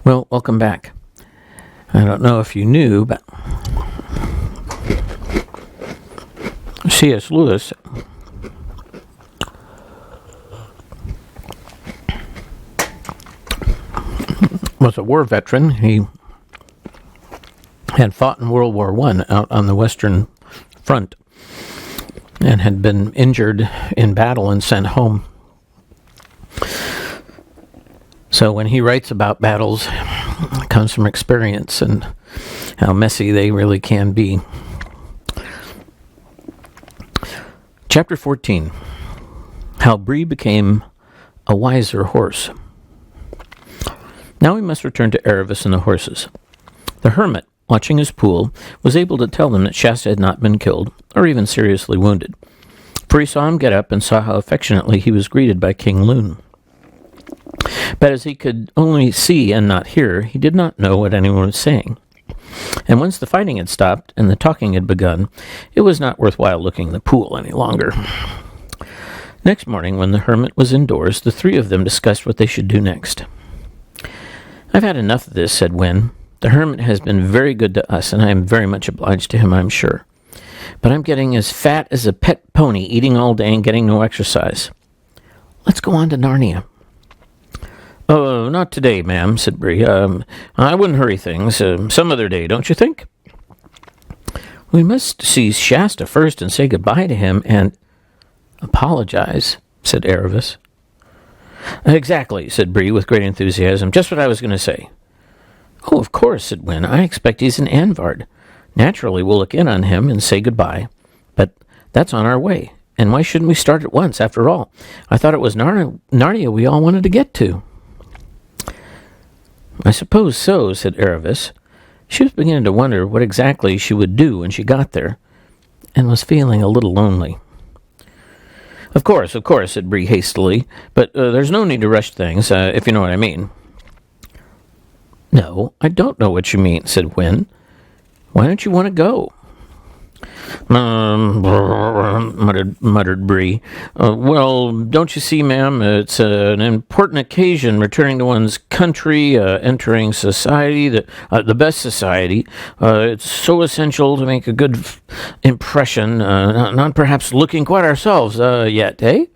Well, welcome back. I don't know if you knew, but C.S. Lewis was a war veteran. He had fought in World War I out on the Western Front and had been injured in battle and sent home. So when he writes about battles, it comes from experience and how messy they really can be. Chapter 14, How Bree Became a Wiser Horse. Now we must return to Aravis and the horses. The hermit, watching his pool, was able to tell them that Shasta had not been killed, or even seriously wounded, for he saw him get up and saw how affectionately he was greeted by King Loon. But as he could only see and not hear, he did not know what anyone was saying. And once the fighting had stopped and the talking had begun, it was not worthwhile looking in the pool any longer. Next morning, when the hermit was indoors, the three of them discussed what they should do next. "I've had enough of this," said Wynne. "The hermit has been very good to us, and I am very much obliged to him, I'm sure. But I'm getting as fat as a pet pony, eating all day and getting no exercise. Let's go on to Narnia." "Oh, not today, ma'am," said Bree. "I wouldn't hurry things. Some other day, don't you think?" "We must see Shasta first and say goodbye to him and apologize," said Aravis. "Exactly," said Bree with great enthusiasm. "Just what I was going to say." "Oh, of course," said Wynne. "I expect he's in Anvard. Naturally, we'll look in on him and say goodbye. But that's on our way. And why shouldn't we start at once, after all? I thought it was Narnia we all wanted to get to." "I suppose so," said Aravis. She was beginning to wonder what exactly she would do when she got there, and was feeling a little lonely. Of course," said Bree hastily. "But there's no need to rush things, if you know what I mean." "No, I don't know what you mean," said Wynne. "Why don't you want to go?" Muttered Bree. "Well, don't you see, ma'am, it's an important occasion, returning to one's country, entering society, the best society. It's so essential to make a good impression, not perhaps looking quite ourselves yet, eh?"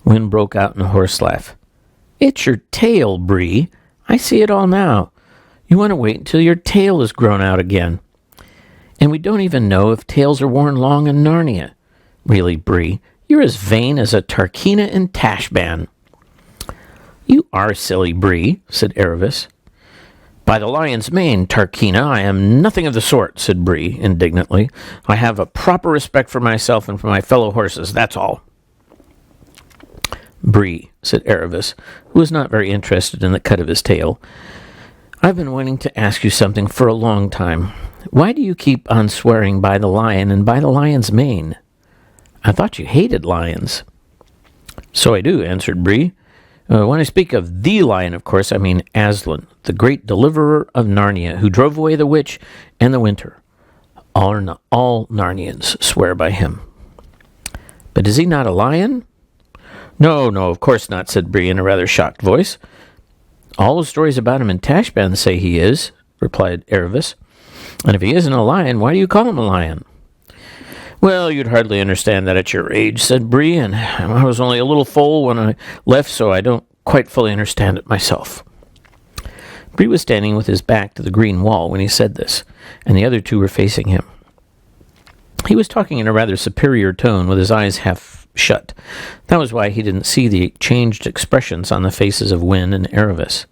Wynne broke out in a hoarse laugh. "It's your tail, Bree. I see it all now. You want to wait until your tail is grown out again. And we don't even know if tails are worn long in Narnia. Really, Bree, you're as vain as a Tarkina in Tashban." "You are silly, Bree," said Aravis. "By the lion's mane, Tarkina, I am nothing of the sort," said Bree indignantly. "I have a proper respect for myself and for my fellow horses, that's all." "Bree," said Aravis, who was not very interested in the cut of his tail, "I've been wanting to ask you something for a long time. Why do you keep on swearing by the lion and by the lion's mane? I thought you hated lions." "So I do," answered Bree. "When I speak of the lion, of course, I mean Aslan, the great deliverer of Narnia, who drove away the witch and the winter. All Narnians swear by him." "But is he not a lion?" No, of course not," said Bree in a rather shocked voice. "All the stories about him in Tashban say he is," replied Aravis. "And if he isn't a lion, why do you call him a lion?" "Well, you'd hardly understand that at your age," said Bree, "and I was only a little foal when I left, so I don't quite fully understand it myself." Bree was standing with his back to the green wall when he said this, and the other two were facing him. He was talking in a rather superior tone, with his eyes half shut. That was why he didn't see the changed expressions on the faces of Wynne and Aravis.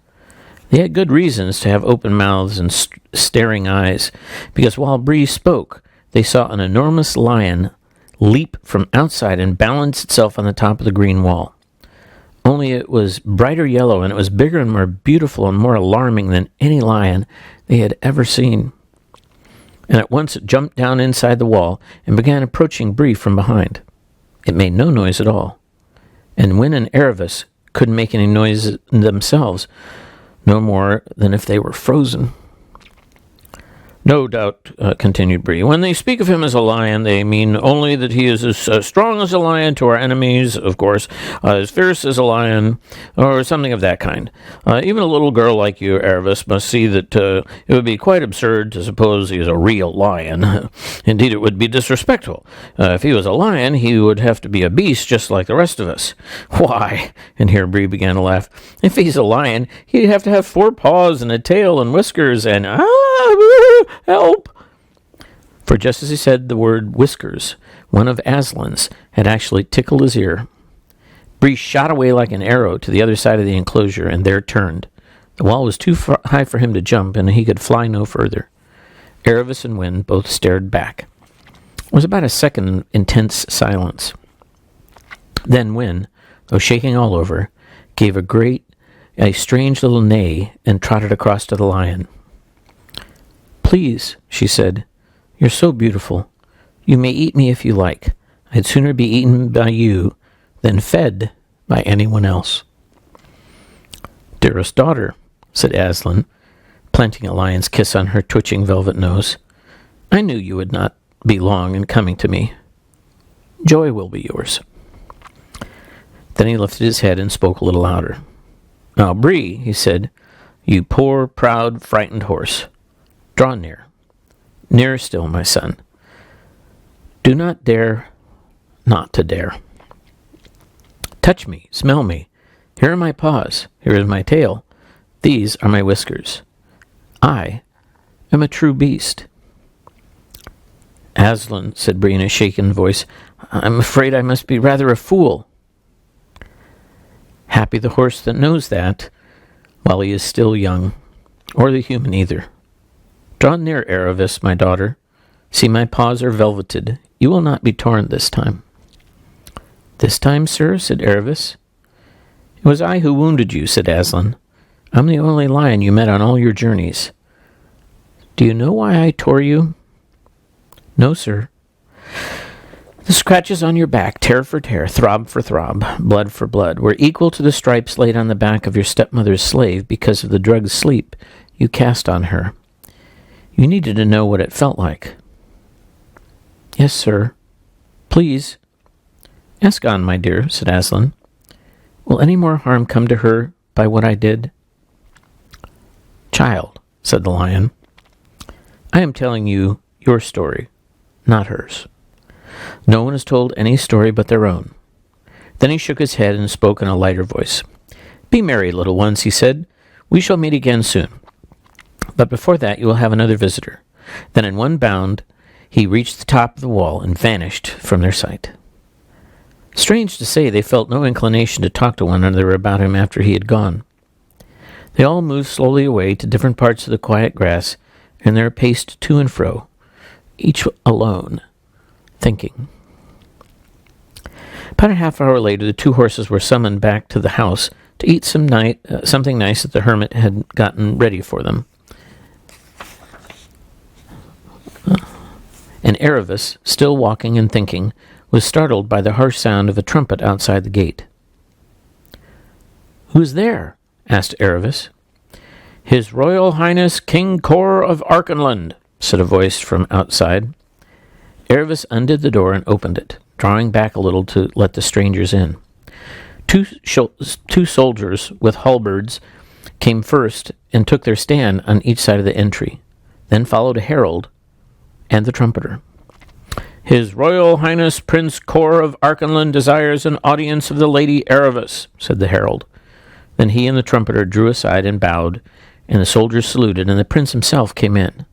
They had good reasons to have open mouths and staring eyes, because while Bree spoke, they saw an enormous lion leap from outside and balance itself on the top of the green wall. Only it was brighter yellow, and it was bigger and more beautiful and more alarming than any lion they had ever seen. And at once it jumped down inside the wall and began approaching Bree from behind. It made no noise at all, and Wynne and Aravis couldn't make any noise themselves, no more than if they were frozen. No doubt, continued Bree. When they speak of him as a lion, they mean only that he is as strong as a lion to our enemies, of course, as fierce as a lion, or something of that kind. Even a little girl like you, Aravis, must see that it would be quite absurd to suppose he is a real lion. Indeed, it would be disrespectful. If he was a lion, he would have to be a beast just like the rest of us. Why, and here Bree began to laugh, if he's a lion, he'd have to have 4 paws and a tail and whiskers and... help! For just as he said the word whiskers, one of Aslan's had actually tickled his ear. Bree shot away like an arrow to the other side of the enclosure and there turned. The wall was too high for him to jump, and he could fly no further. Aravis and Wynne both stared back. It was about a second of intense silence. Then Wynne, though shaking all over, gave a strange little neigh and trotted across to the lion. Please, she said, you're so beautiful. You may eat me if you like. I'd sooner be eaten by you than fed by anyone else. Dearest daughter, said Aslan, planting a lion's kiss on her twitching velvet nose, I knew you would not be long in coming to me. Joy will be yours. Then he lifted his head and spoke a little louder. Now, Bree, he said, you poor, proud, frightened horse. Draw near. Nearer still, my son. Do not dare not to dare. Touch me, smell me. Here are my paws. Here is my tail. These are my whiskers. I am a true beast. Aslan, said Bree in a shaken voice, I'm afraid I must be rather a fool. Happy the horse that knows that, while he is still young, or the human either. Draw near, Aravis, my daughter. See, my paws are velveted. You will not be torn this time. This time, sir, said Aravis. It was I who wounded you, said Aslan. I'm the only lion you met on all your journeys. Do you know why I tore you? No, sir. The scratches on your back, tear for tear, throb for throb, blood for blood, were equal to the stripes laid on the back of your stepmother's slave because of the drug sleep you cast on her. You needed to know what it felt like. Yes, sir. Please. Ask on, my dear, said Aslan. Will any more harm come to her by what I did? Child, said the lion, I am telling you your story, not hers. No one has told any story but their own. Then he shook his head and spoke in a lighter voice. Be merry, little ones, he said. We shall meet again soon. But before that you will have another visitor. Then in one bound he reached the top of the wall and vanished from their sight. Strange to say, they felt no inclination to talk to one another about him after he had gone. They all moved slowly away to different parts of the quiet grass, and there paced to and fro, each alone, thinking. About a half hour later, the 2 horses were summoned back to the house to eat something nice that the hermit had gotten ready for them. And Aravis, still walking and thinking, was startled by the harsh sound of a trumpet outside the gate. Who's there? Asked Aravis. His Royal Highness King Cor of Archenland, said a voice from outside. Aravis undid the door and opened it, drawing back a little to let the strangers in. Two soldiers with halberds came first and took their stand on each side of the entry. Then followed a herald and the trumpeter. His Royal Highness Prince Cor of Archenland desires an audience of the Lady Aravis, said the herald. Then he and the trumpeter drew aside and bowed, and the soldiers saluted, and the prince himself came in.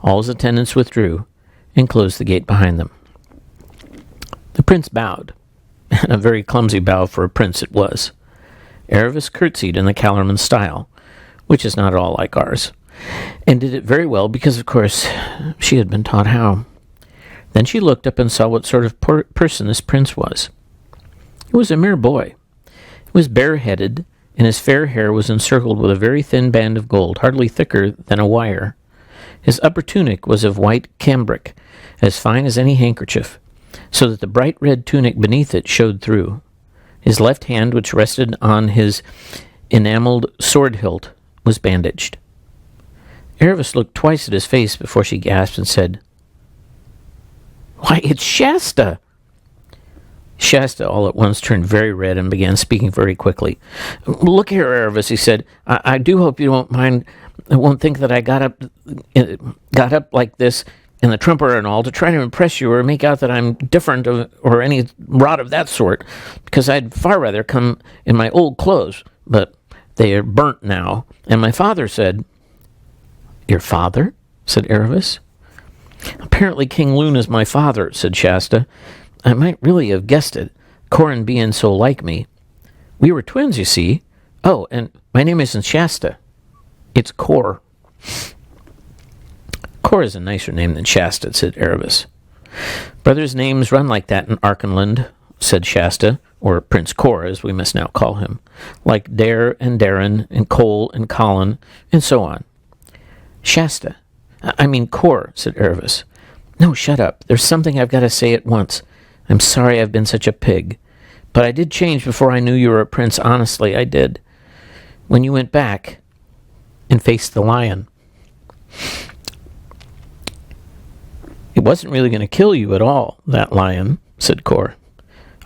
All his attendants withdrew and closed the gate behind them. The prince bowed, and a very clumsy bow for a prince it was. Aravis curtsied in the Calorman style, which is not at all like ours, and did it very well because, of course, she had been taught how. Then she looked up and saw what sort of person this prince was. He was a mere boy. He was bareheaded, and his fair hair was encircled with a very thin band of gold, hardly thicker than a wire. His upper tunic was of white cambric, as fine as any handkerchief, so that the bright red tunic beneath it showed through. His left hand, which rested on his enameled sword hilt, was bandaged. Erebus looked twice at his face before she gasped and said, "Why, it's Shasta!" Shasta all at once turned very red and began speaking very quickly. "Look here, Erebus," he said. I do hope you won't mind. I won't think that I got up like this in the trumpeter and all to try to impress you or make out that I'm different or any rot of that sort, because I'd far rather come in my old clothes, but they are burnt now. And my father said—" "Your father?" said Erebus. "Apparently King Lune is my father," said Shasta. "I might really have guessed it, Corin being so like me. We were twins, you see. Oh, and my name isn't Shasta. It's Cor." "Cor is a nicer name than Shasta," said Erebus. "Brothers' names run like that in Archenland," said Shasta, or Prince Cor, as we must now call him, "like Dare and Darren and Cole and Colin, and so on." "Shasta. I mean Cor," said Erebus. "No, shut up. There's something I've got to say at once. I'm sorry I've been such a pig. But I did change before I knew you were a prince. Honestly, I did. When you went back and faced the lion. It wasn't really going to kill you at all, that lion," said Cor.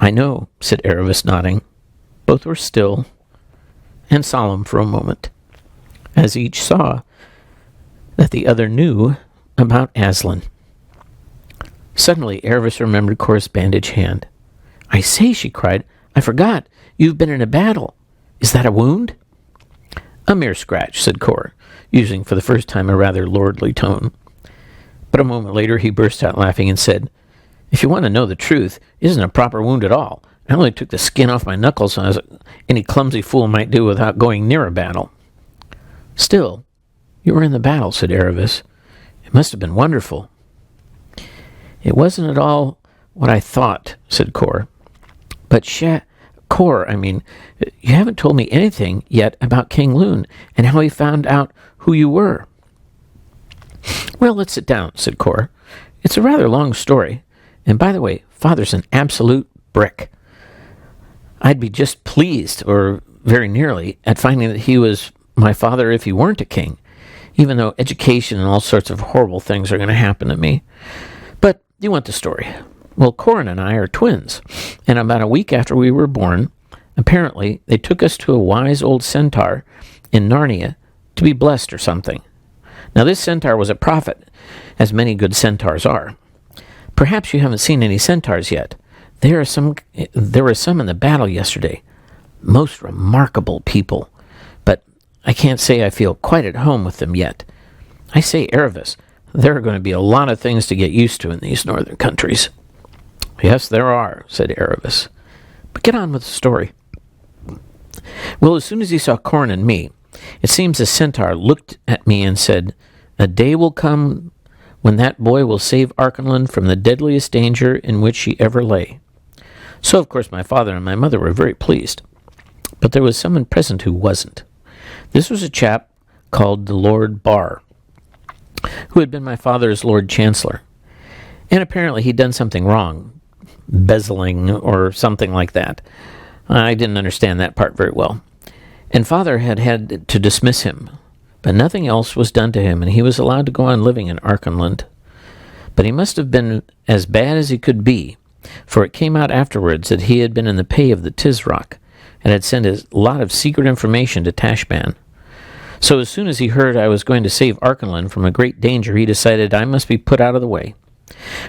"I know," said Erebus, nodding. Both were still and solemn for a moment, as each saw that the other knew about Aslan. Suddenly, Erebus remembered Cor's bandaged hand. "I say," she cried, "I forgot. You've been in a battle. Is that a wound?" "A mere scratch," said Cor, using for the first time a rather lordly tone. But a moment later he burst out laughing and said, "If you want to know the truth, it isn't a proper wound at all. I only took the skin off my knuckles, as any clumsy fool might do without going near a battle." "Still, you were in the battle," said Erebus. "It must have been wonderful." "It wasn't at all what I thought," said Cor. "But Cor, you haven't told me anything yet about King Lune and how he found out who you were." "Well, let's sit down," said Cor. "It's a rather long story. And by the way, Father's an absolute brick. I'd be just pleased, or very nearly, at finding that he was my father if he weren't a king, even though education and all sorts of horrible things are going to happen to me. But you want the story. Well, Corin and I are twins, and about a week after we were born, apparently they took us to a wise old centaur in Narnia to be blessed or something. Now this centaur was a prophet, as many good centaurs are. Perhaps you haven't seen any centaurs yet. There were some in the battle yesterday. Most remarkable people, but I can't say I feel quite at home with them yet. I say, Erebus, there are going to be a lot of things to get used to in these northern countries." "Yes, there are," said Erebus. "But get on with the story." "Well, as soon as he saw Corin and me, it seems the centaur looked at me and said, 'A day will come when that boy will save Archenland from the deadliest danger in which she ever lay.' So, of course, my father and my mother were very pleased. But there was someone present who wasn't. This was a chap called the Lord Bar, who had been my father's Lord Chancellor. And apparently he'd done something wrong, bezeling or something like that. I didn't understand that part very well. And Father had to dismiss him, but nothing else was done to him, and he was allowed to go on living in Archenland. But he must have been as bad as he could be, for it came out afterwards that he had been in the pay of the Tisroc, and had sent a lot of secret information to Tashban. So as soon as he heard I was going to save Archenland from a great danger, he decided I must be put out of the way.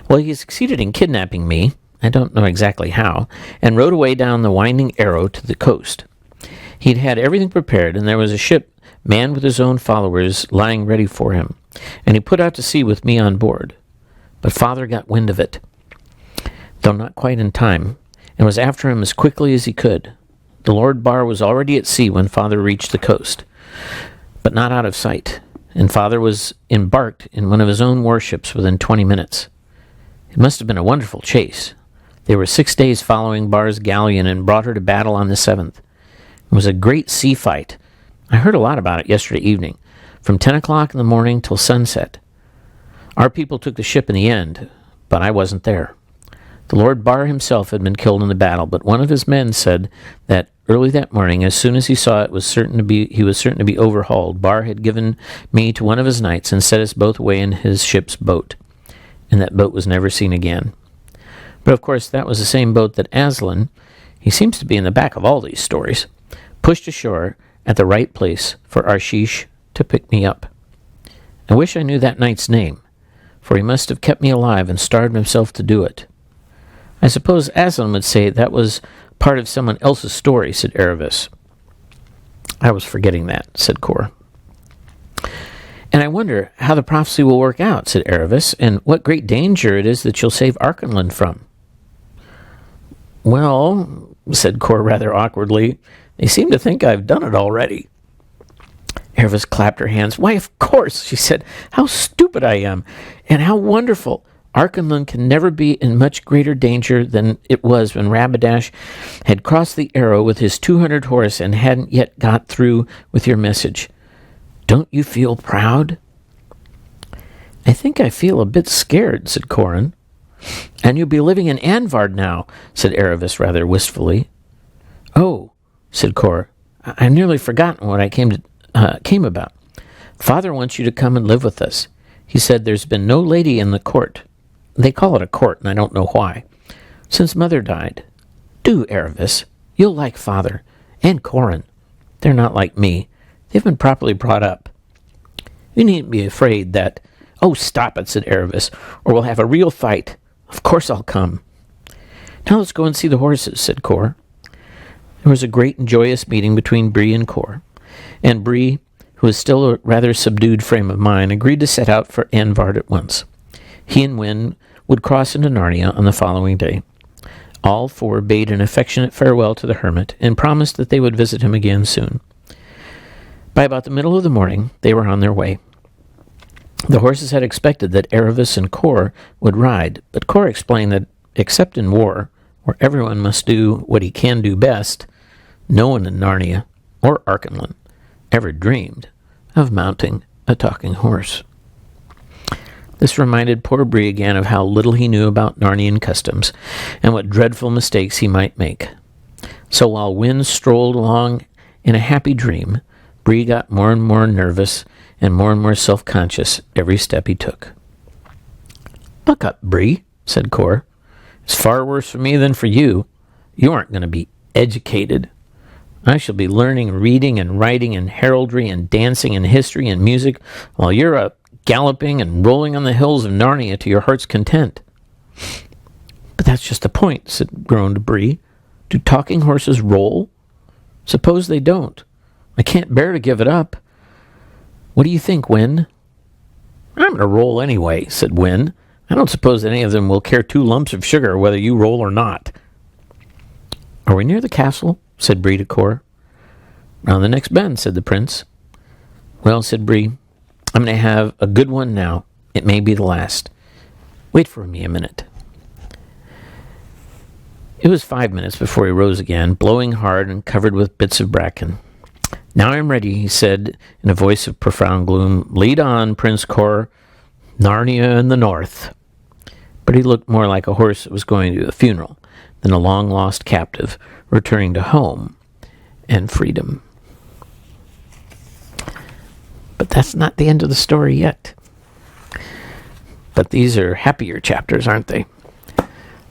Well, he succeeded in kidnapping me, I don't know exactly how, and rowed away down the winding Arrow to the coast. He'd had everything prepared, and there was a ship manned with his own followers lying ready for him, and he put out to sea with me on board. But Father got wind of it, though not quite in time, and was after him as quickly as he could. The Lord Bar was already at sea when Father reached the coast, but not out of sight, and Father was embarked in one of his own warships within 20 minutes. It must have been a wonderful chase. They were 6 days following Bar's galleon and brought her to battle on the 7th. It was a great sea fight. I heard a lot about it yesterday evening, from 10 o'clock in the morning till sunset. Our people took the ship in the end, but I wasn't there. The Lord Bar himself had been killed in the battle, but one of his men said that Early that morning, as soon as he saw he was certain to be overhauled, Bar had given me to one of his knights and set us both away in his ship's boat, and that boat was never seen again. But of course, that was the same boat that Aslan, he seems to be in the back of all these stories, pushed ashore at the right place for Arshish to pick me up. I wish I knew that knight's name, for he must have kept me alive and starved himself to do it. I suppose Aslan would say that was part of someone else's story, said Aravis. I was forgetting that, said Cor. And I wonder how the prophecy will work out, said Aravis, and what great danger it is that you'll save Arkenland from. Well, said Cor rather awkwardly, they seem to think I've done it already. Aravis clapped her hands. Why, of course, she said. How stupid I am, and how wonderful. Arkenland can never be in much greater danger than it was when Rabadash had crossed the Arrow with his 200 horse and hadn't yet got through with your message. Don't you feel proud? I think I feel a bit scared, said Corin. And you'll be living in Anvard now, said Aravis rather wistfully. Oh, said Cor, I've nearly forgotten what I came about. Father wants you to come and live with us. He said there's been no lady in the court. They call it a court, and I don't know why. Since Mother died. Do, Aravis. You'll like Father. And Corin. They're not like me. They've been properly brought up. You needn't be afraid that... Oh, stop it, said Aravis, or we'll have a real fight. Of course I'll come. Now let's go and see the horses, said Cor. There was a great and joyous meeting between Bree and Cor, and Bree, who was still a rather subdued frame of mind, agreed to set out for Anvard at once. He and Wyn would cross into Narnia on the following day. All four bade an affectionate farewell to the hermit and promised that they would visit him again soon. By about the middle of the morning, they were on their way. The horses had expected that Aravis and Cor would ride, but Cor explained that, except in war, where everyone must do what he can do best, no one in Narnia, or Arkenland, ever dreamed of mounting a talking horse. This reminded poor Bree again of how little he knew about Narnian customs, and what dreadful mistakes he might make. So while Wyn strolled along in a happy dream, Bree got more and more nervous and more self-conscious every step he took. Buck up, Bree, said Cor. It's far worse for me than for you. You aren't going to be educated. I shall be learning reading and writing and heraldry and dancing and history and music while you're up galloping and rolling on the hills of Narnia to your heart's content. But that's just the point, groaned Bree. Do talking horses roll? Suppose they don't. I can't bear to give it up. What do you think, Wyn? I'm going to roll anyway, said Wyn. I don't suppose any of them will care 2 lumps of sugar whether you roll or not. Are we near the castle? Said Bree to Cor. Round the next bend, said the prince. Well, said Bree, I'm going to have a good one now. It may be the last. Wait for me a minute. It was 5 minutes before he rose again, blowing hard and covered with bits of bracken. Now I'm ready, he said in a voice of profound gloom. Lead on, Prince Cor. Narnia in the north. But he looked more like a horse that was going to a funeral than a long-lost captive returning to home and freedom. But that's not the end of the story yet. But these are happier chapters, aren't they?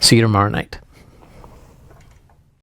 See you tomorrow night.